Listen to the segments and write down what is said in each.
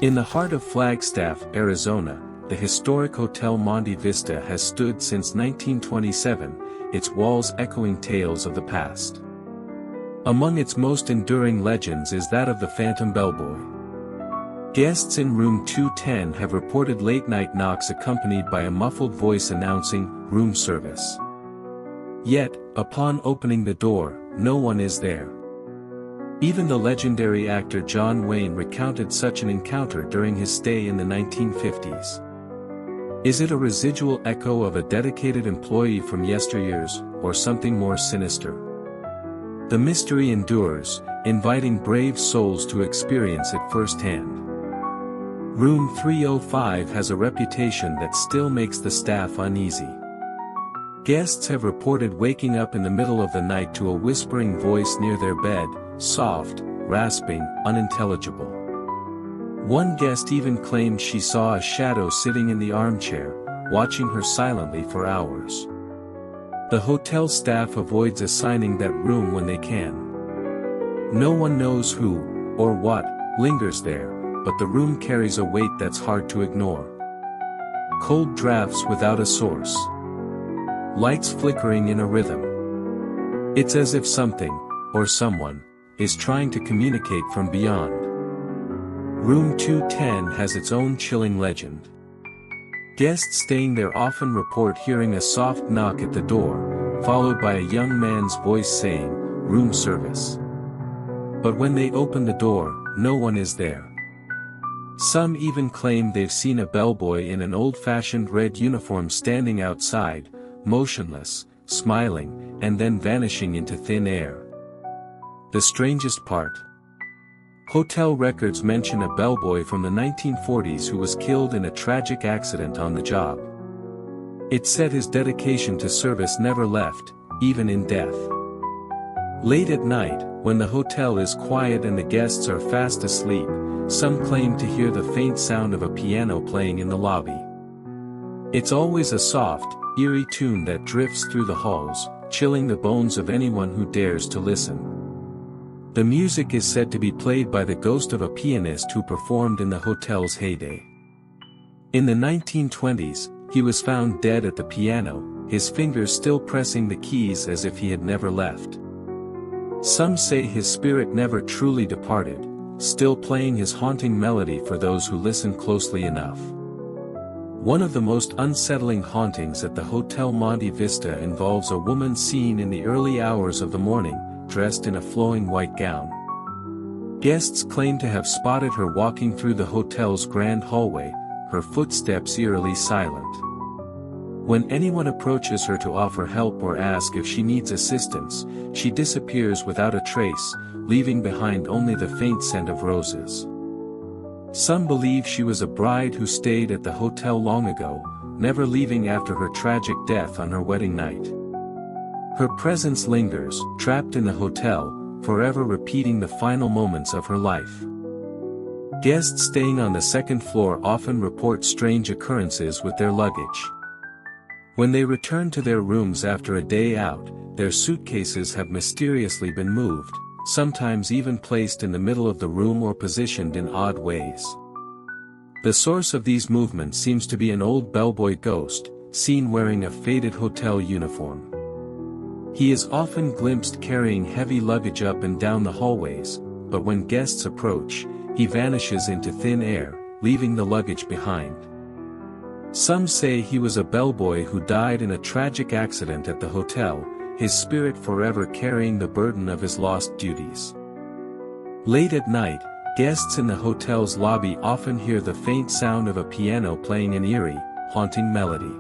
In the heart of Flagstaff, Arizona, the historic Hotel Monte Vista has stood since 1927, its walls echoing tales of the past. Among its most enduring legends is that of the Phantom Bellboy. Guests in room 210 have reported late-night knocks accompanied by a muffled voice announcing, "Room service." Yet, upon opening the door, no one is there. Even the legendary actor John Wayne recounted such an encounter during his stay in the 1950s. Is it a residual echo of a dedicated employee from yesteryears, or something more sinister? The mystery endures, inviting brave souls to experience it firsthand. Room 305 has a reputation that still makes the staff uneasy. Guests have reported waking up in the middle of the night to a whispering voice near their bed, soft, rasping, unintelligible. One guest even claimed she saw a shadow sitting in the armchair, watching her silently for hours. The hotel staff avoids assigning that room when they can. No one knows who, or what, lingers there, but the room carries a weight that's hard to ignore. Cold drafts without a source. Lights flickering in a rhythm. It's as if something, or someone, is trying to communicate from beyond. Room 210 has its own chilling legend. Guests staying there often report hearing a soft knock at the door, followed by a young man's voice saying, "Room service." But when they open the door, no one is there. Some even claim they've seen a bellboy in an old-fashioned red uniform standing outside, motionless, smiling, and then vanishing into thin air. The strangest part. Hotel records mention a bellboy from the 1940s who was killed in a tragic accident on the job. It said his dedication to service never left, even in death. Late at night, when the hotel is quiet and the guests are fast asleep, some claim to hear the faint sound of a piano playing in the lobby. It's always a soft, eerie tune that drifts through the halls, chilling the bones of anyone who dares to listen. The music is said to be played by the ghost of a pianist who performed in the hotel's heyday. In the 1920s, he was found dead at the piano, his fingers still pressing the keys as if he had never left. Some say his spirit never truly departed, still playing his haunting melody for those who listen closely enough. One of the most unsettling hauntings at the Hotel Monte Vista involves a woman seen in the early hours of the morning, dressed in a flowing white gown. Guests claim to have spotted her walking through the hotel's grand hallway, her footsteps eerily silent. When anyone approaches her to offer help or ask if she needs assistance, she disappears without a trace, leaving behind only the faint scent of roses. Some believe she was a bride who stayed at the hotel long ago, never leaving after her tragic death on her wedding night. Her presence lingers, trapped in the hotel, forever repeating the final moments of her life. Guests staying on the second floor often report strange occurrences with their luggage. When they return to their rooms after a day out, their suitcases have mysteriously been moved, sometimes even placed in the middle of the room or positioned in odd ways. The source of these movements seems to be an old bellboy ghost, seen wearing a faded hotel uniform. He is often glimpsed carrying heavy luggage up and down the hallways, but when guests approach, he vanishes into thin air, leaving the luggage behind. Some say he was a bellboy who died in a tragic accident at the hotel, his spirit forever carrying the burden of his lost duties. Late at night, guests in the hotel's lobby often hear the faint sound of a piano playing an eerie, haunting melody.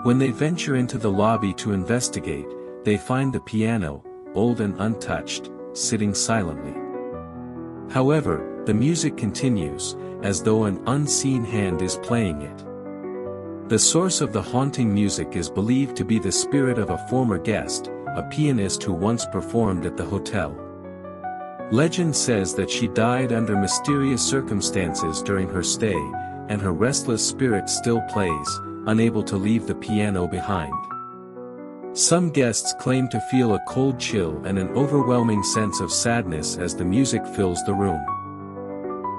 When they venture into the lobby to investigate, they find the piano, old and untouched, sitting silently. However, the music continues, as though an unseen hand is playing it. The source of the haunting music is believed to be the spirit of a former guest, a pianist who once performed at the hotel. Legend says that she died under mysterious circumstances during her stay, and her restless spirit still plays, unable to leave the piano behind. Some guests claim to feel a cold chill and an overwhelming sense of sadness as the music fills the room.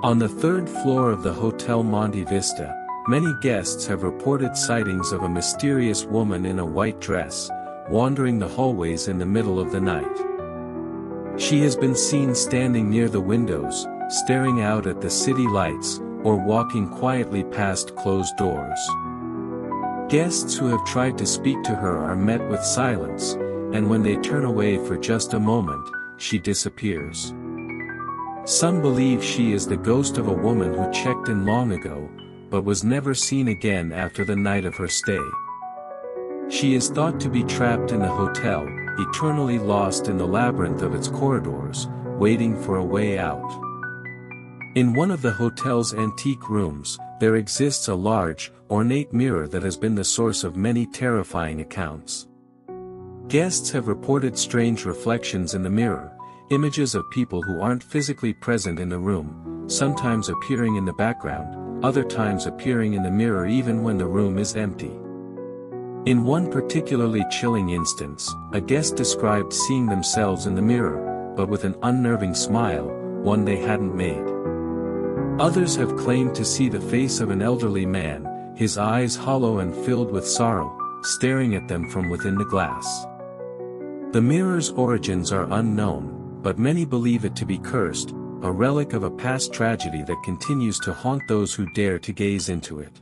On the third floor of the Hotel Monte Vista, many guests have reported sightings of a mysterious woman in a white dress, wandering the hallways in the middle of the night. She has been seen standing near the windows, staring out at the city lights, or walking quietly past closed doors. Guests who have tried to speak to her are met with silence, and when they turn away for just a moment, she disappears. Some believe she is the ghost of a woman who checked in long ago, but was never seen again after the night of her stay. She is thought to be trapped in the hotel, eternally lost in the labyrinth of its corridors, waiting for a way out. In one of the hotel's antique rooms, there exists a large, ornate mirror that has been the source of many terrifying accounts. Guests have reported strange reflections in the mirror, images of people who aren't physically present in the room, sometimes appearing in the background, other times appearing in the mirror even when the room is empty. In one particularly chilling instance, a guest described seeing themselves in the mirror, but with an unnerving smile, one they hadn't made. Others have claimed to see the face of an elderly man, his eyes hollow and filled with sorrow, staring at them from within the glass. The mirror's origins are unknown, but many believe it to be cursed, a relic of a past tragedy that continues to haunt those who dare to gaze into it.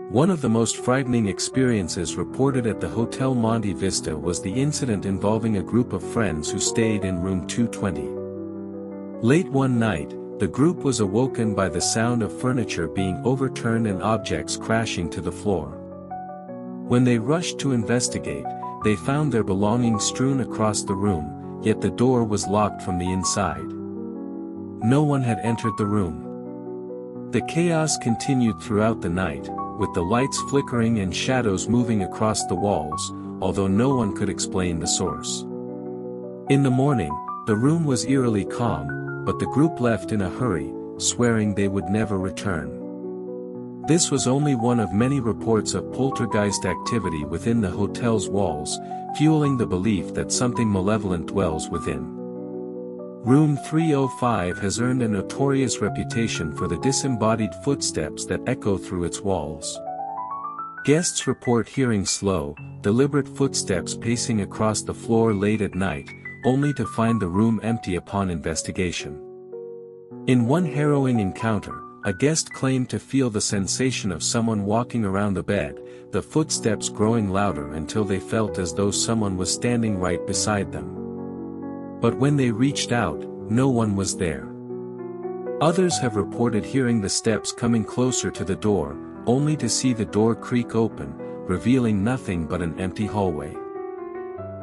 One of the most frightening experiences reported at the Hotel Monte Vista was the incident involving a group of friends who stayed in room 220. Late one night, the group was awoken by the sound of furniture being overturned and objects crashing to the floor. When they rushed to investigate, they found their belongings strewn across the room, yet the door was locked from the inside. No one had entered the room. The chaos continued throughout the night, with the lights flickering and shadows moving across the walls, although no one could explain the source. In the morning, the room was eerily calm, but the group left in a hurry, swearing they would never return. This was only one of many reports of poltergeist activity within the hotel's walls, fueling the belief that something malevolent dwells within. Room 305 has earned a notorious reputation for the disembodied footsteps that echo through its walls. Guests report hearing slow, deliberate footsteps pacing across the floor late at night, only to find the room empty upon investigation. In one harrowing encounter, a guest claimed to feel the sensation of someone walking around the bed, the footsteps growing louder until they felt as though someone was standing right beside them. But when they reached out, no one was there. Others have reported hearing the steps coming closer to the door, only to see the door creak open, revealing nothing but an empty hallway.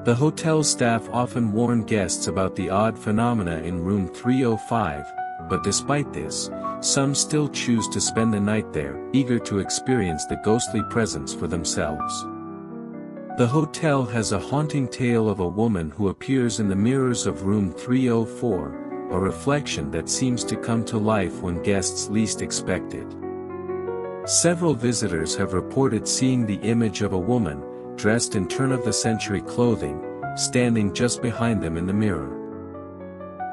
The hotel staff often warn guests about the odd phenomena in room 305, but despite this, some still choose to spend the night there, eager to experience the ghostly presence for themselves. The hotel has a haunting tale of a woman who appears in the mirrors of room 304, a reflection that seems to come to life when guests least expect it. Several visitors have reported seeing the image of a woman, dressed in turn-of-the-century clothing, standing just behind them in the mirror.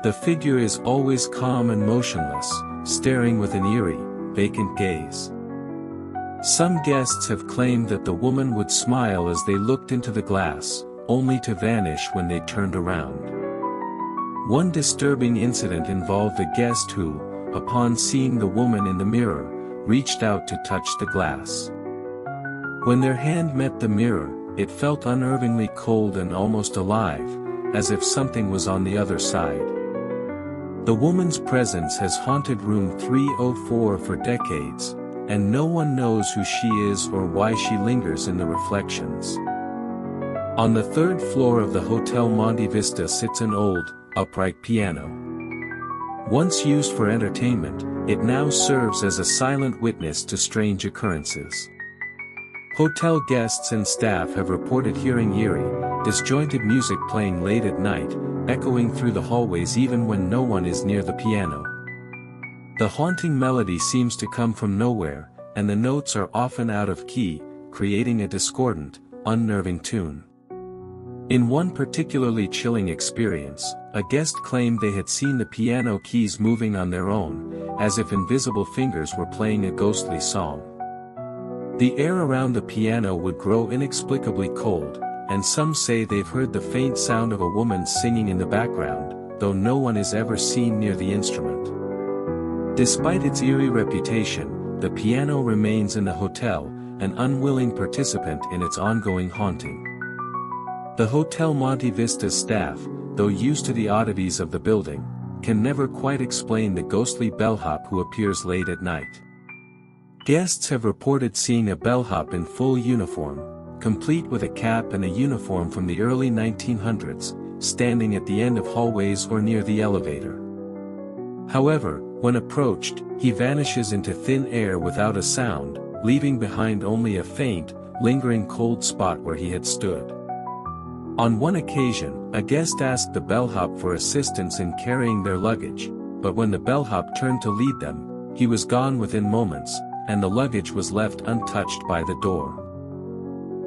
The figure is always calm and motionless, staring with an eerie, vacant gaze. Some guests have claimed that the woman would smile as they looked into the glass, only to vanish when they turned around. One disturbing incident involved a guest who, upon seeing the woman in the mirror, reached out to touch the glass. When their hand met the mirror, it felt unnervingly cold and almost alive, as if something was on the other side. The woman's presence has haunted room 304 for decades, and no one knows who she is or why she lingers in the reflections. On the third floor of the Hotel Monte Vista sits an old, upright piano. Once used for entertainment, it now serves as a silent witness to strange occurrences. Hotel guests and staff have reported hearing eerie, disjointed music playing late at night, echoing through the hallways even when no one is near the piano. The haunting melody seems to come from nowhere, and the notes are often out of key, creating a discordant, unnerving tune. In one particularly chilling experience, a guest claimed they had seen the piano keys moving on their own, as if invisible fingers were playing a ghostly song. The air around the piano would grow inexplicably cold, and some say they've heard the faint sound of a woman singing in the background, though no one is ever seen near the instrument. Despite its eerie reputation, the piano remains in the hotel, an unwilling participant in its ongoing haunting. The Hotel Monte Vista staff, though used to the oddities of the building, can never quite explain the ghostly bellhop who appears late at night. Guests have reported seeing a bellhop in full uniform, complete with a cap and a uniform from the early 1900s, standing at the end of hallways or near the elevator. However, when approached, he vanishes into thin air without a sound, leaving behind only a faint, lingering cold spot where he had stood. On one occasion, a guest asked the bellhop for assistance in carrying their luggage, but when the bellhop turned to lead them, he was gone within moments, and the luggage was left untouched by the door.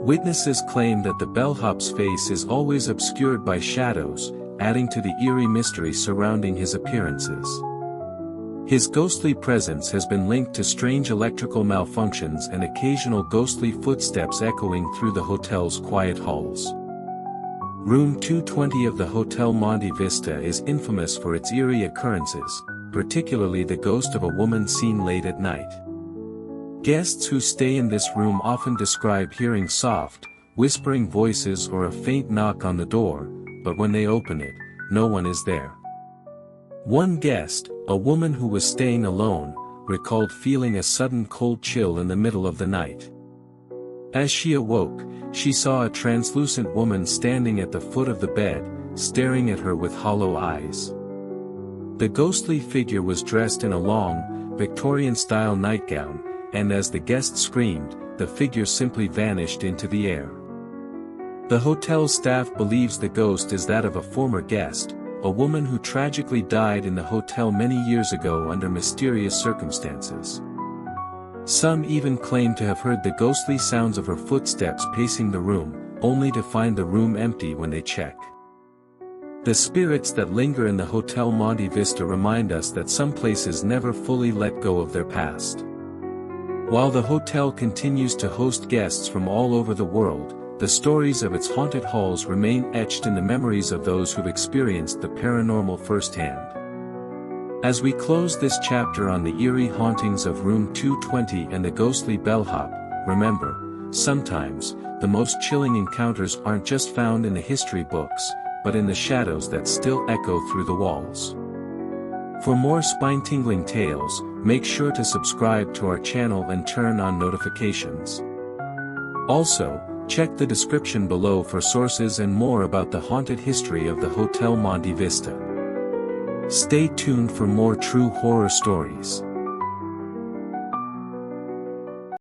Witnesses claim that the bellhop's face is always obscured by shadows, adding to the eerie mystery surrounding his appearances. His ghostly presence has been linked to strange electrical malfunctions and occasional ghostly footsteps echoing through the hotel's quiet halls. Room 220 of the Hotel Monte Vista is infamous for its eerie occurrences, particularly the ghost of a woman seen late at night. Guests who stay in this room often describe hearing soft, whispering voices or a faint knock on the door, but when they open it, no one is there. One guest, a woman who was staying alone, recalled feeling a sudden cold chill in the middle of the night. As she awoke, she saw a translucent woman standing at the foot of the bed, staring at her with hollow eyes. The ghostly figure was dressed in a long, Victorian-style nightgown, and as the guest screamed, the figure simply vanished into the air. The hotel staff believes the ghost is that of a former guest, a woman who tragically died in the hotel many years ago under mysterious circumstances. Some even claim to have heard the ghostly sounds of her footsteps pacing the room, only to find the room empty when they check. The spirits that linger in the Hotel Monte Vista remind us that some places never fully let go of their past. While the hotel continues to host guests from all over the world, the stories of its haunted halls remain etched in the memories of those who've experienced the paranormal firsthand. As we close this chapter on the eerie hauntings of Room 220 and the ghostly bellhop, remember, sometimes, the most chilling encounters aren't just found in the history books, but in the shadows that still echo through the walls. For more spine-tingling tales, make sure to subscribe to our channel and turn on notifications. Also, check the description below for sources and more about the haunted history of the Hotel Monte Vista. Stay tuned for more true horror stories.